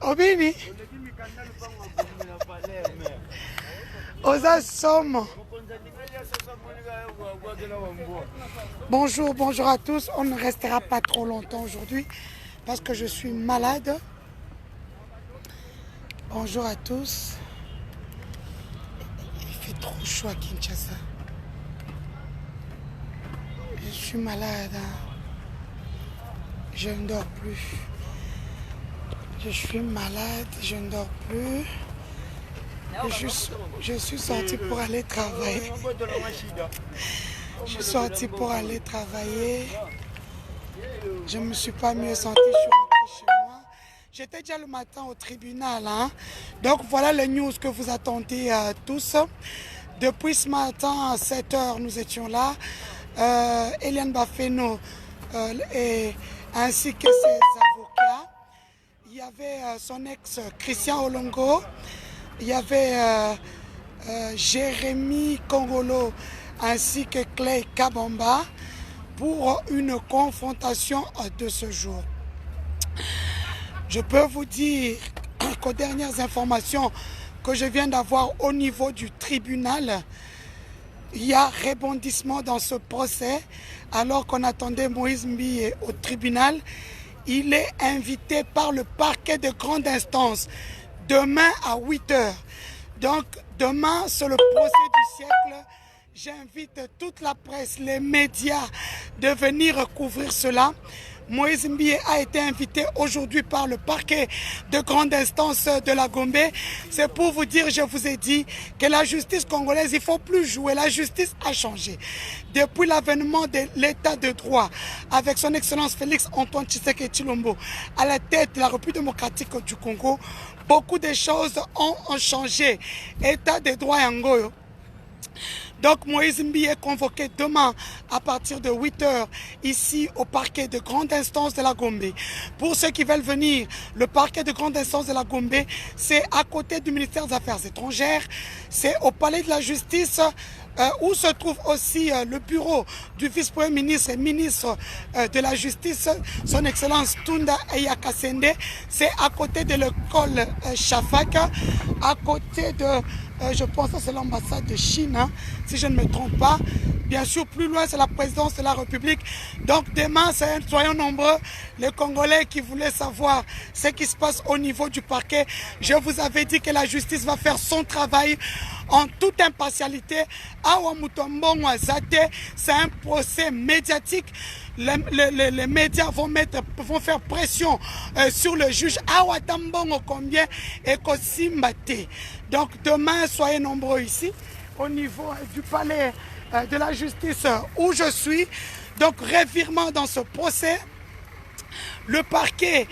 Obini. Osa Somme. Bonjour, bonjour à tous. On ne restera pas trop longtemps aujourd'hui parce que je suis malade. Bonjour à tous. Il fait trop chaud à Kinshasa. Je suis malade. Je ne dors plus. Je suis malade, je ne dors plus. Je suis sortie pour aller travailler. Je suis sortie pour aller travailler. Je ne me suis pas mieux sentie, je suis rentrée chez moi. J'étais déjà le matin au tribunal. Hein. Donc voilà les news que vous attendez tous. Depuis ce matin à 7 h, nous étions là. Eliane Bafeno ainsi que ses avocats. Il y avait son ex Christian Olongo. Il y avait Jérémy Kongolo ainsi que Clay Kabamba pour une confrontation de ce jour. Je peux vous dire qu'aux dernières informations que je viens d'avoir au niveau du tribunal, il y a rebondissement dans ce procès. Alors qu'on attendait Moïse Mbiye au tribunal, il est invité par le parquet de grande instance demain à 8 h. Donc demain, c'est le procès du siècle. J'invite toute la presse, les médias de venir couvrir cela. Moïse Mbiye a été invité aujourd'hui par le parquet de grande instance de la Gombe. C'est pour vous dire, je vous ai dit, que la justice congolaise, il ne faut plus jouer. La justice a changé. Depuis l'avènement de l'état de droit, avec son excellence Félix Antoine Tshisekedi Tshilombo à la tête de la République démocratique du Congo, beaucoup de choses ont changé. État de droit Yangoyo. Donc Moïse Mbiye est convoqué demain à partir de 8 h ici au parquet de grande instance de la Gombe. Pour ceux qui veulent venir, le parquet de grande instance de la Gombe, c'est à côté du ministère des Affaires étrangères, c'est au palais de la justice où se trouve aussi le bureau du vice-premier ministre et ministre de la justice, son excellence Tunda Eyakasende. C'est à côté de l'école Shafak, à côté de... je pense que c'est l'ambassade de Chine, hein, si je ne me trompe pas. Bien sûr, plus loin, c'est la présidence de la République. Donc demain, soyons nombreux, les Congolais qui voulaient savoir ce qui se passe au niveau du parquet. Je vous avais dit que la justice va faire son travail en toute impartialité. C'est un procès médiatique. Les médias vont faire pression sur le juge. Donc demain, soyez nombreux ici, au niveau du palais de la justice où je suis. Donc revirement dans ce procès. Le parquet,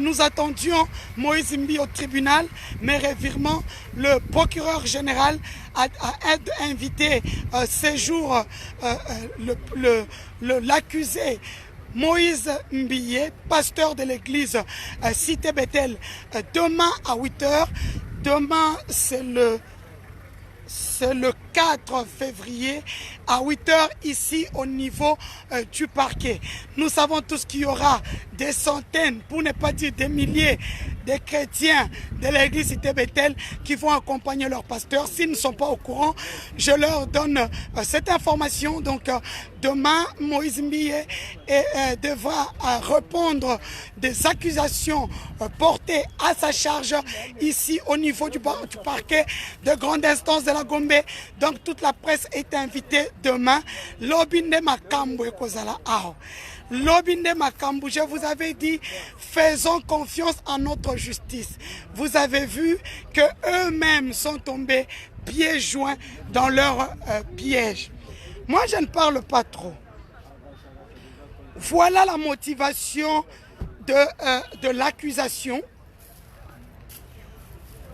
nous attendions Moïse Mbiye au tribunal, mais revirement, le procureur général a invité ces jours l'accusé Moïse Mbiye, pasteur de l'église Cité Bethel, demain à 8 h. Demain, c'est le 4 février à 8 h ici au niveau du parquet. Nous savons tous qu'il y aura des centaines, pour ne pas dire des milliers de chrétiens de l'église Cité Bethel qui vont accompagner leur pasteur. S'ils ne sont pas au courant, je leur donne cette information. Donc demain, Moïse Mbiye devra répondre des accusations portées à sa charge ici au niveau du parquet de grande instance de la Gombe. Donc toute la presse est invitée demain. Lobinde Makambo et Kozala Ao. Lobinde Makambo, je vous avais dit, faisons confiance en notre justice. Vous avez vu que eux-mêmes sont tombés pieds joints dans leur piège. Moi, je ne parle pas trop. Voilà la motivation de l'accusation.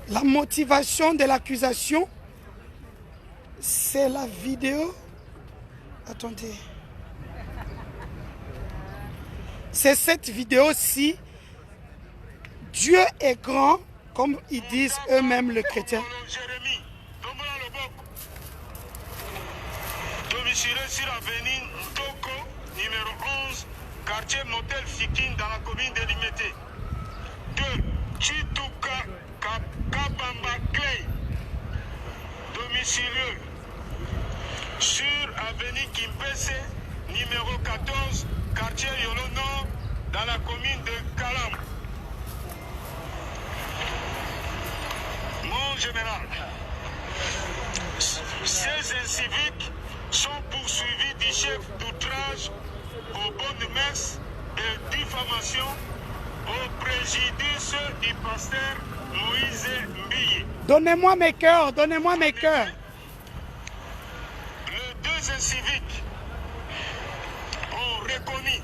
La motivation de l'accusation, c'est la vidéo. Attendez. C'est cette vidéo-ci. Dieu est grand, comme ils disent eux-mêmes les chrétiens. Domicile sur l'avenue Ntoko, numéro 11, quartier Motel Fikin, dans la commune de Limete. Chituka Kabamba Clay, domicilieux sur avenue Kimpese, numéro 14, quartier Yolo Nord, dans la commune de Kalam. Mon général, ces inciviques sont poursuivis du chef d'outrage aux bonnes mœurs et diffamation au préjudice du pasteur Moïse Mbiye. Donnez-moi mes cœurs, donnez-moi mes cœurs. Les deux inciviques ont reconnu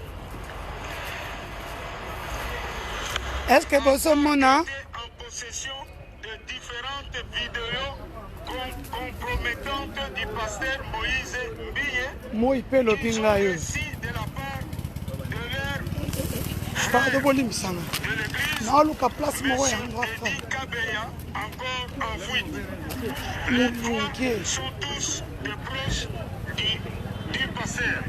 Est-ce que vous mona en possession de différentes vidéos compromettantes du pasteur Moïse Mbiye moi il peut le qui sont pingayo. reçues de la part de leur Pas de volume ça. de l'église, Non, Luca place M. moi. Eddie Kabeya, encore en fuite. Le Les trois bouquet. sont tous de proches du pasteur.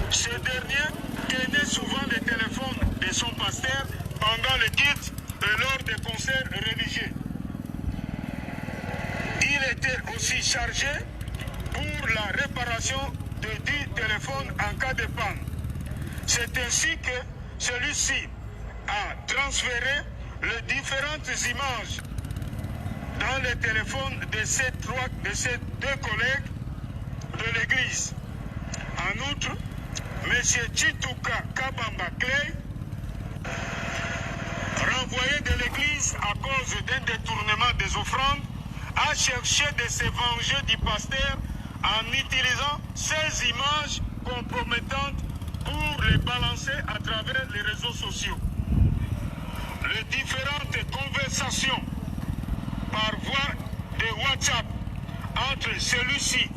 Ce dernier tenait souvent le téléphone de son pasteur pendant le culte et lors des concerts religieux. Il était aussi chargé pour la réparation de 10 téléphones en cas de panne. C'est ainsi que celui-ci a transféré les différentes images dans les téléphones de ces deux collègues de l'église. En outre, M. Chituka Kabamba Clay, renvoyé de l'église à cause d'un détournement des offrandes, a cherché de se venger du pasteur en utilisant ces images compromettantes pour les balancer à travers les réseaux sociaux. Les différentes conversations par voie de WhatsApp entre celui-ci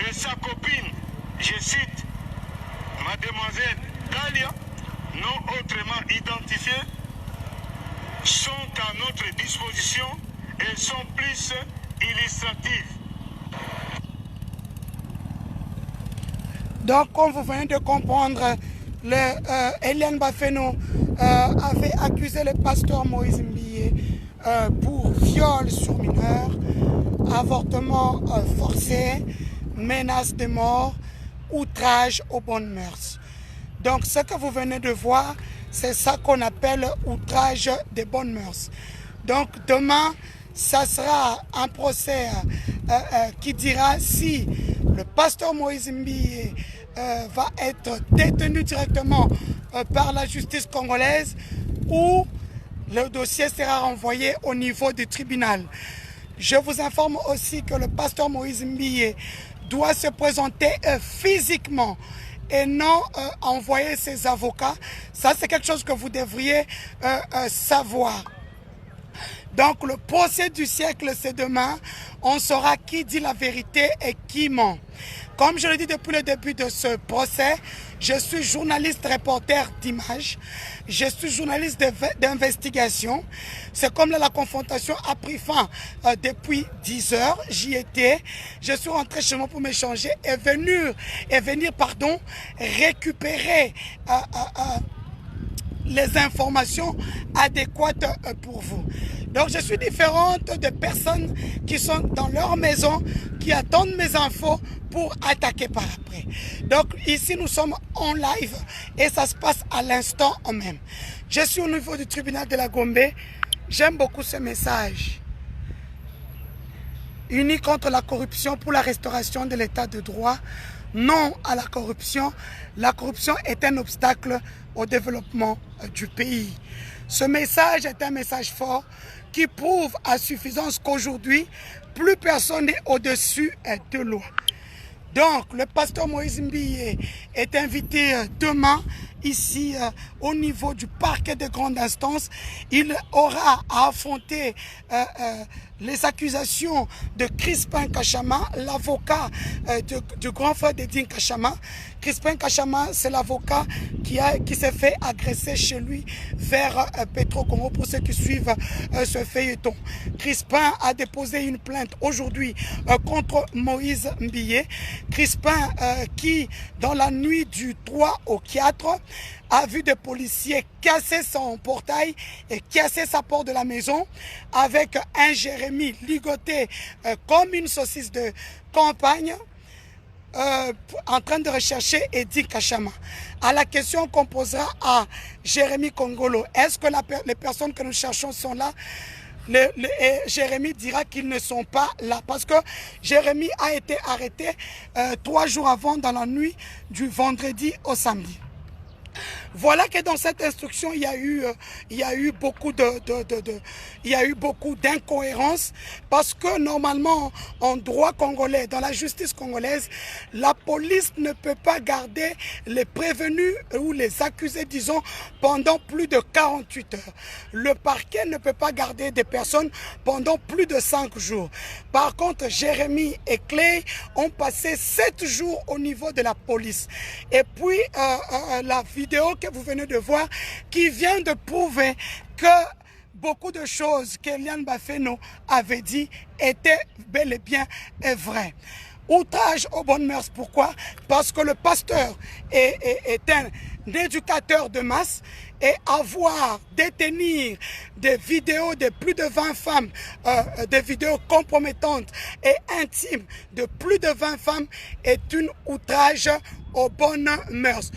et sa copine, je cite, Mademoiselle Dalia, non autrement identifiée, sont à notre disposition et sont plus illustratives. Donc, comme vous venez de comprendre, Eliane Bafeno avait accusé le pasteur Moïse Mbiye pour viol sur mineur, avortement forcé, menace de mort, outrage aux bonnes mœurs. Donc, ce que vous venez de voir, c'est ça qu'on appelle outrage des bonnes mœurs. Donc, demain, ça sera un procès qui dira si le pasteur Moïse Mbiye va être détenu directement par la justice congolaise ou le dossier sera renvoyé au niveau du tribunal. Je vous informe aussi que le pasteur Moïse Mbiye doit se présenter physiquement et non envoyer ses avocats. Ça, c'est quelque chose que vous devriez savoir. Donc, le procès du siècle, c'est demain. On saura qui dit la vérité et qui ment. Comme je le dis depuis le début de ce procès, je suis journaliste reporter d'images. Je suis journaliste d'investigation. C'est comme là, la confrontation a pris fin depuis 10 heures. J'y étais. Je suis rentré chez moi pour m'échanger et venir récupérer les informations adéquates pour vous. Donc, je suis différente de personnes qui sont dans leur maison, qui attendent mes infos pour attaquer par après. Donc, ici, nous sommes en live et ça se passe à l'instant même. Je suis au niveau du tribunal de la Gombe. J'aime beaucoup ce message. Unis contre la corruption pour la restauration de l'état de droit. Non à la corruption. La corruption est un obstacle au développement du pays. Ce message est un message fort qui prouve à suffisance qu'aujourd'hui, plus personne n'est au-dessus de loi. Donc, le pasteur Moïse Mbiye est invité demain ici au niveau du parquet de grande instance. Il aura à affronter les accusations de Crispin Kachama, l'avocat du grand frère d'Edine Kachama, Crispin Kachama, c'est l'avocat qui s'est fait agresser chez lui vers Petro-Congo pour ceux qui suivent ce feuilleton. Crispin a déposé une plainte aujourd'hui contre Moïse Mbilé. Crispin qui, dans la nuit du 3 au 4, a vu des policiers casser son portail et casser sa porte de la maison avec un Jérémy ligoté comme une saucisse de campagne en train de rechercher Eddy Kachama. À la question qu'on posera à Jérémy Kongolo, est-ce que les personnes que nous cherchons sont là? Jérémy dira qu'ils ne sont pas là parce que Jérémy a été arrêté 3 jours avant, dans la nuit du vendredi au samedi. Voilà que dans cette instruction, il y a eu beaucoup d'incohérences parce que normalement, en droit congolais, dans la justice congolaise, la police ne peut pas garder les prévenus ou les accusés, disons, pendant plus de 48 heures. Le parquet ne peut pas garder des personnes pendant plus de 5 jours. Par contre, Jérémy et Clay ont passé 7 jours au niveau de la police. Et puis, la vidéo que vous venez de voir qui vient de prouver que beaucoup de choses qu'Eliane Bafeno avait dit étaient bel et bien vraies. Outrage aux bonnes mœurs, pourquoi? Parce que le pasteur est un éducateur de masse et détenir des vidéos de plus de 20 femmes, des vidéos compromettantes et intimes de plus de 20 femmes est un outrage aux bonnes mœurs.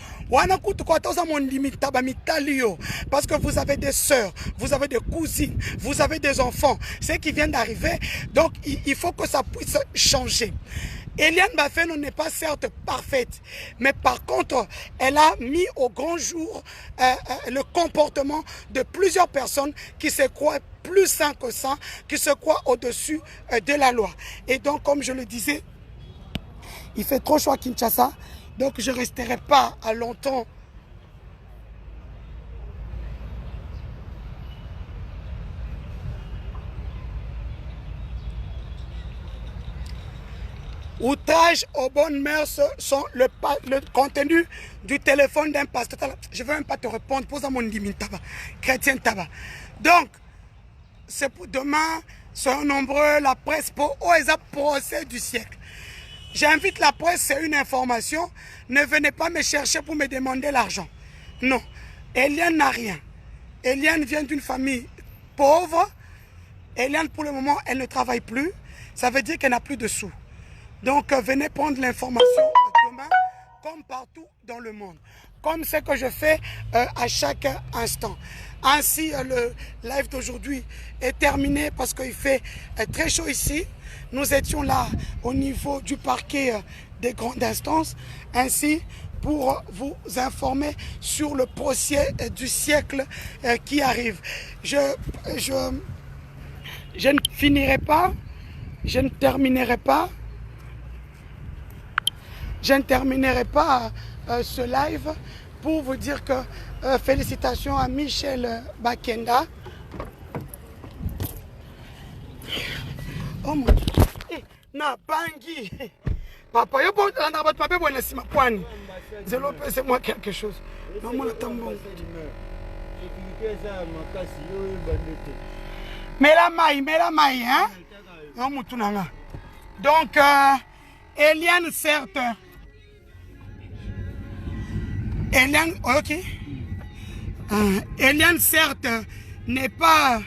Parce que vous avez des sœurs, vous avez des cousines, vous avez des enfants, ce qui vient d'arriver, donc il faut que ça puisse changer. Eliane Bafeno n'est pas certes parfaite, mais par contre, elle a mis au grand jour le comportement de plusieurs personnes qui se croient plus sains que ça, qui se croient au-dessus de la loi. Et donc, comme je le disais, il fait trop chaud à Kinshasa, donc je ne resterai pas à longtemps. Outrage aux bonnes mœurs sont le contenu du téléphone d'un pasteur. Je ne veux même pas te répondre. Pose à mon dimin tabac, chrétien tabac. Donc, c'est pour demain, soyons nombreux, la presse pour OESA procès du siècle. J'invite la presse, c'est une information. Ne venez pas me chercher pour me demander l'argent. Non. Eliane n'a rien. Eliane vient d'une famille pauvre. Eliane, pour le moment, elle ne travaille plus. Ça veut dire qu'elle n'a plus de sous. Donc, venez prendre l'information demain, comme partout dans le monde. Comme ce que je fais à chaque instant. Ainsi, le live d'aujourd'hui est terminé parce qu'il fait très chaud ici. Nous étions là au niveau du parquet des grandes instances. Ainsi, pour vous informer sur le procès du siècle qui arrive. Je ne finirai pas, je ne terminerai pas. Je ne terminerai pas ce live pour vous dire que félicitations à Michel Bakenda. Oh mon Dieu. Na bangi. Papa, c'est moi quelque chose. Maman, mais la maille, hein? Donc, Eliane, certes. Eliane, ok. Eliane, certes, n'est pas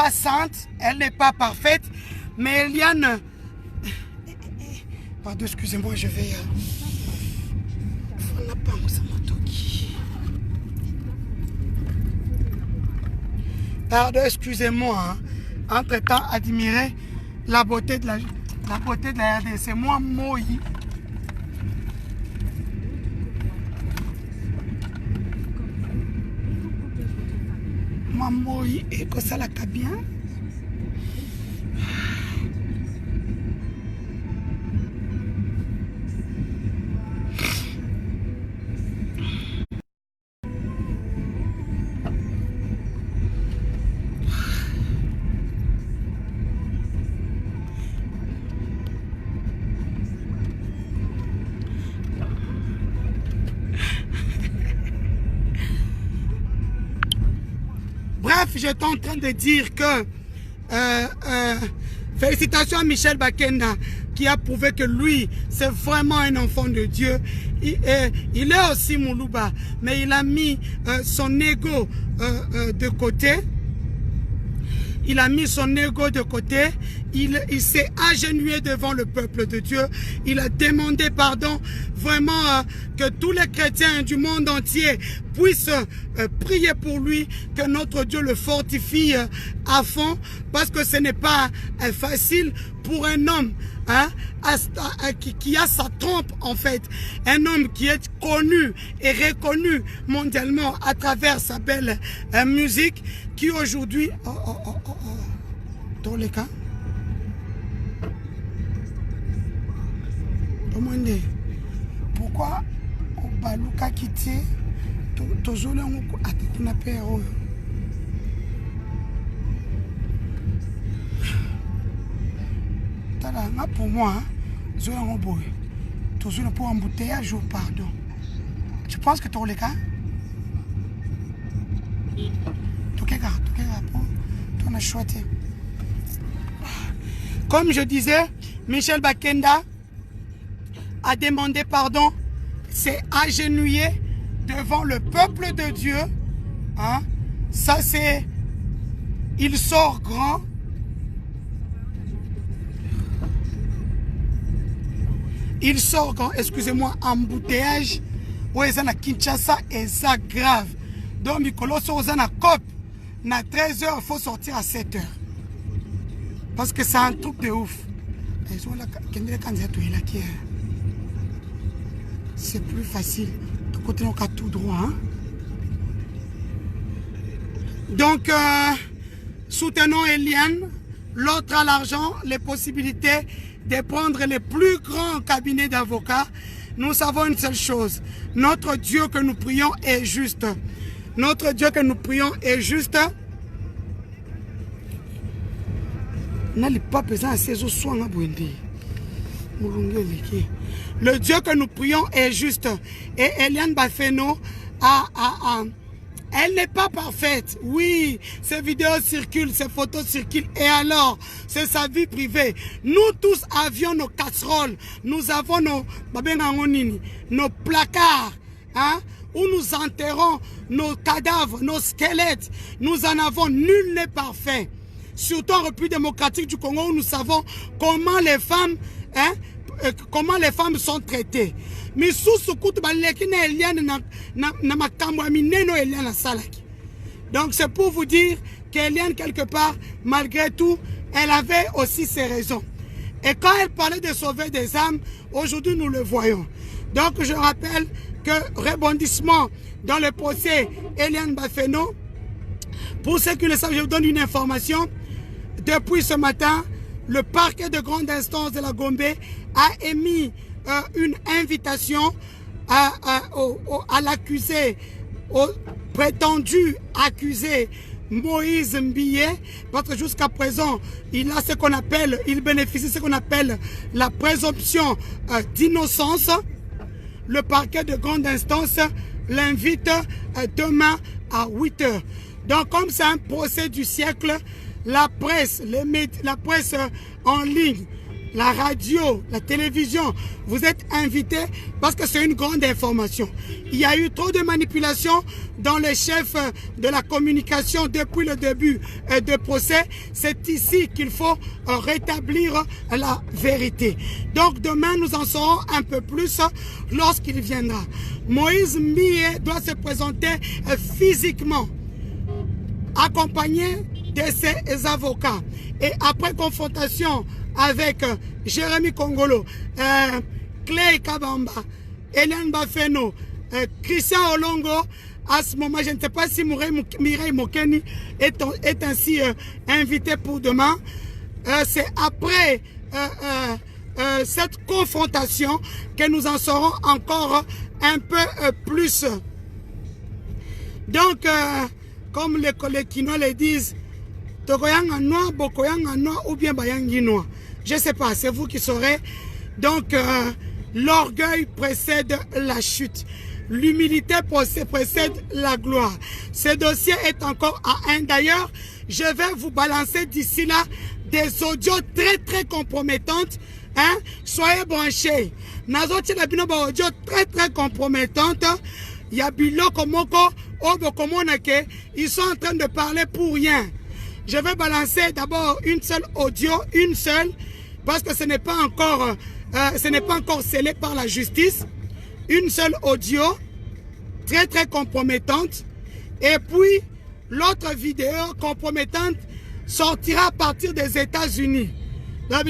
sainte, elle n'est pas parfaite, mais Eliane... Pardon, excusez-moi, je vais... Pardon, excusez-moi. Hein. Entre-temps, admirez la beauté de la RDC. C'est moi, Moï. Moi, et que ça la bien. Bref, j'étais en train de dire que félicitations à Michel Bakenda qui a prouvé que lui, c'est vraiment un enfant de Dieu. Il est aussi Moulouba, mais il a mis son ego de côté. Il a mis son ego de côté, il s'est agenouillé devant le peuple de Dieu, il a demandé pardon, vraiment que tous les chrétiens du monde entier puissent prier pour lui, que notre Dieu le fortifie à fond, parce que ce n'est pas facile pour un homme qui a sa trompe en fait, un homme qui est connu et reconnu mondialement à travers sa belle musique, qui aujourd'hui... Dans les cas, pourquoi au baluka quitté toujours là on a tout na père pour moi je un boy toujours pour embouteillage ou pardon. Je pense que dans les cas tout cas on a choisi. Comme je disais, Michel Bakenda a demandé pardon, s'est agenouillé devant le peuple de Dieu. Hein? Ça c'est, il sort grand. Il sort grand, excusez-moi, embouteillage. Où est-ce na Kinshasa et ça grave. Donc, Mikolo sort na COP. Na 13h, il faut sortir à 7h. Parce que c'est un truc de ouf. C'est plus facile. De côté, on a tout droit. Hein? Donc, soutenons Eliane. L'autre a l'argent, les possibilités de prendre les plus grands cabinets d'avocats. Nous savons une seule chose. Notre Dieu que nous prions est juste. Notre Dieu que nous prions est juste. Le Dieu que nous prions est juste. Et Eliane Bafeno elle n'est pas parfaite. Oui, ces vidéos circulent, ces photos circulent. Et alors, c'est sa vie privée. Nous tous avions nos casseroles. Nous avons nos placards. Hein, où nous enterrons nos cadavres, nos squelettes. Nous en avons. Nul n'est parfait. Surtout en République démocratique du Congo où nous savons comment les femmes, sont traitées. Mais sous ce coup de donc c'est pour vous dire qu'Eliane quelque part, malgré tout, elle avait aussi ses raisons. Et quand elle parlait de sauver des âmes, aujourd'hui nous le voyons. Donc je rappelle que rebondissement dans le procès Eliane Bafeno, pour ceux qui le savent, je vous donne une information. Depuis ce matin, le parquet de grande instance de la Gombe a émis une invitation à l'accusé, au prétendu accusé Moïse Mbiye, parce que jusqu'à présent, il a ce qu'on appelle, il bénéficie de ce qu'on appelle la présomption d'innocence. Le parquet de grande instance l'invite demain à 8 h. Donc, comme c'est un procès du siècle, la presse, la presse en ligne, la radio, la télévision, vous êtes invités parce que c'est une grande information. Il y a eu trop de manipulations dans les chefs de la communication depuis le début du procès. C'est ici qu'il faut rétablir la vérité. Donc demain, nous en saurons un peu plus lorsqu'il viendra. Moïse Mbiye doit se présenter physiquement, accompagné de ses avocats. Et après confrontation avec Jérémy Kongolo, Clay Kabamba, Eliane Bafeno, Christian Olongo, à ce moment, je ne sais pas si Mireille Mokeni est ainsi invité pour demain. C'est après cette confrontation que nous en saurons encore un peu plus. Donc, comme les Kinois le disent, Togoyanga noir, Bokoyanga noir ou bien Bayangi noir. Je ne sais pas, c'est vous qui saurez. Donc, l'orgueil précède la chute. l'humilité précède la gloire. Ce dossier est encore à 1. D'ailleurs, je vais vous balancer d'ici là des audios très très compromettantes. Hein? Soyez branchés. Nazoti la bino ba audio très très compromettantes. Il y a biloko moko obo komonake, ils sont en train de parler pour rien. Je vais balancer d'abord une seule audio, une seule, parce que ce n'est pas encore scellé par la justice. Une seule audio très très compromettante. Et puis l'autre vidéo compromettante sortira à partir des États-Unis. Les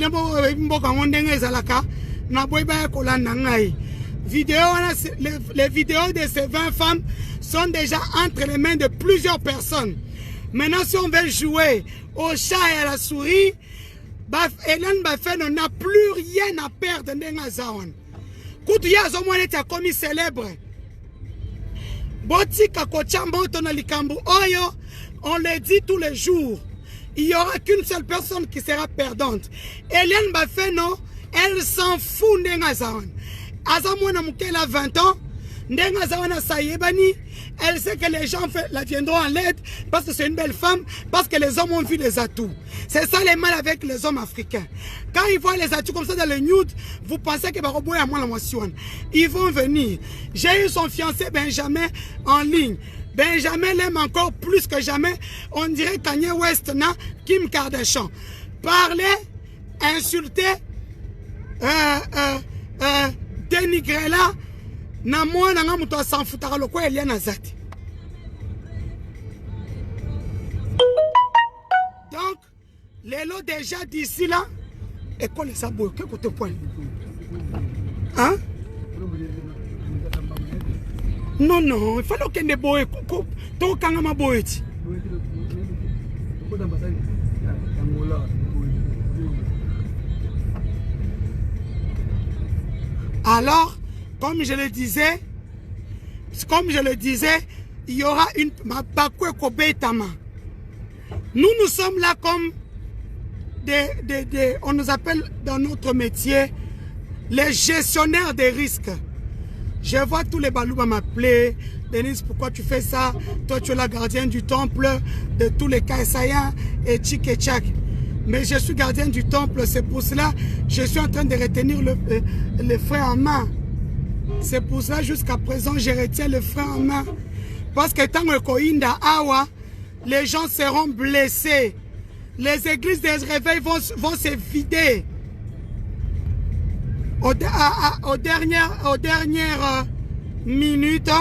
vidéos de ces 20 femmes sont déjà entre les mains de plusieurs personnes. Maintenant, si on veut jouer au chat et à la souris, Hélène Bafeno n'a plus rien à perdre. Koutuya Zomwane a commis célèbre. Botika Kochambo Tonalikambu Oyo, on le dit tous les jours. Il n'y aura qu'une seule personne qui sera perdante. Hélène Bafeno, elle s'en fout d'Engazawan. Azamwana Moukel a 20 ans. Ndengazawana Sayebani, elle sait que les gens la viendront en l'aide parce que c'est une belle femme, parce que les hommes ont vu les atouts. C'est ça les mal avec les hommes africains. Quand ils voient les atouts comme ça dans le nude, vous pensez que Barobo est à moi la motion. Ils vont venir. J'ai eu son fiancé Benjamin en ligne. Benjamin l'aime encore plus que jamais. On dirait Kanye West, Kim Kardashian. Parler, insulter, dénigrer là. Na moi na muto s'en foutara le quoi Eliane Azati. Donc les lots déjà d'ici là école ça boy que côté point. Hein? Non, il fallait que ne boy to kanga ma boy. Alors comme je le disais, il y aura une nous sommes là comme on nous appelle dans notre métier les gestionnaires des risques. Je vois tous les balouba m'appeler. Denise, pourquoi tu fais ça? Toi, tu es la gardienne du temple de tous les Kaïsaïens et Tchik et Tchak. Mais je suis gardien du temple, c'est pour cela que je suis en train de retenir le frère en main. C'est pour ça jusqu'à présent je retiens le frein en main. Parce que tant que Awa, les gens seront blessés. Les églises des réveils vont se vider. Aux dernières minutes,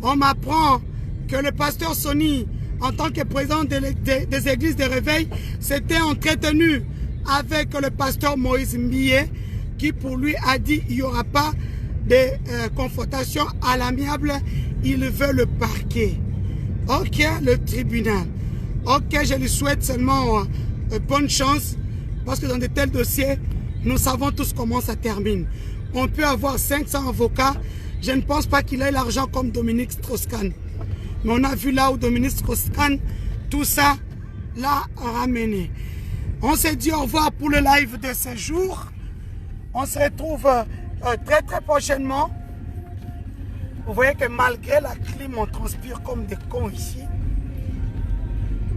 on m'apprend que le pasteur Sonny, en tant que président des églises des réveils, s'était entretenu avec le pasteur Moïse Mbie, qui pour lui a dit il n'y aura pas de confrontation à l'amiable, il veut le parquet. Ok, le tribunal. Ok, je lui souhaite seulement bonne chance, parce que dans de tels dossiers, nous savons tous comment ça termine. On peut avoir 500 avocats, je ne pense pas qu'il ait l'argent comme Dominique Strauss-Kahn. Mais on a vu là où Dominique Strauss-Kahn, tout ça l'a ramené. On s'est dit au revoir pour le live de ce jour. On se retrouve très très prochainement. Vous voyez que malgré la clim, on transpire comme des cons ici.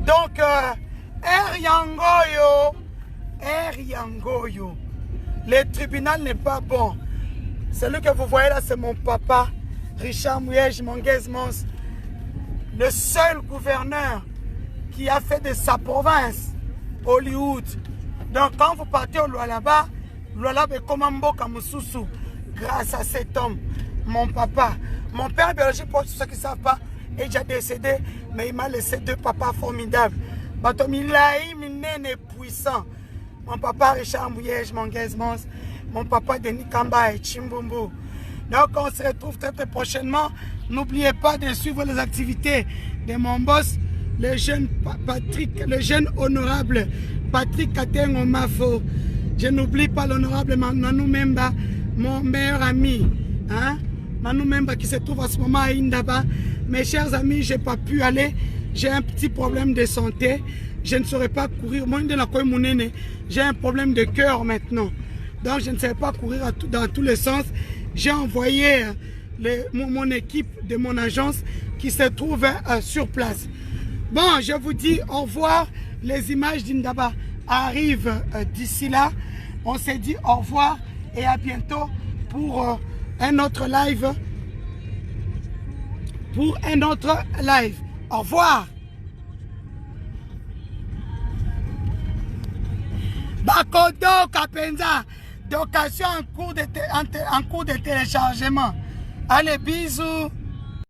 Donc, Air Yangoyo. Le tribunal n'est pas bon. Celui que vous voyez là, c'est mon papa, Richard Mouyej Manguez-Mons, le seul gouverneur qui a fait de sa province Hollywood. Donc, quand vous partez au Lualaba, Lualaba est comme un beau Kamoussoussou, grâce à cet homme, mon papa. Mon père biologique, pour ceux qui ne savent pas, est déjà décédé, mais il m'a laissé deux papas formidables. Batomilaï, Minene puissant. Mon papa Richard Mouyej Manguez-Mons, mon papa Denis Kamba et Chimbumbu. Donc on se retrouve très très prochainement. N'oubliez pas de suivre les activités de mon boss, le jeune Patrick, le jeune honorable Patrick Katengo Mafo. Je n'oublie pas l'honorable Nanou Memba, mon meilleur ami. Hein? Nanou Memba qui se trouve à ce moment à Indaba. Mes chers amis, je n'ai pas pu aller. J'ai un petit problème de santé. Je ne saurais pas courir. Moi, j'ai un problème de cœur maintenant. Donc, je ne saurais pas courir dans tous les sens. J'ai envoyé mon équipe de mon agence qui se trouve sur place. Bon, je vous dis au revoir. Les images d'Indaba arrivent d'ici là. On s'est dit au revoir et à bientôt pour un autre live. Au revoir. Bakodo Kapenza, d'occasion en cours de téléchargement. Allez, bisous.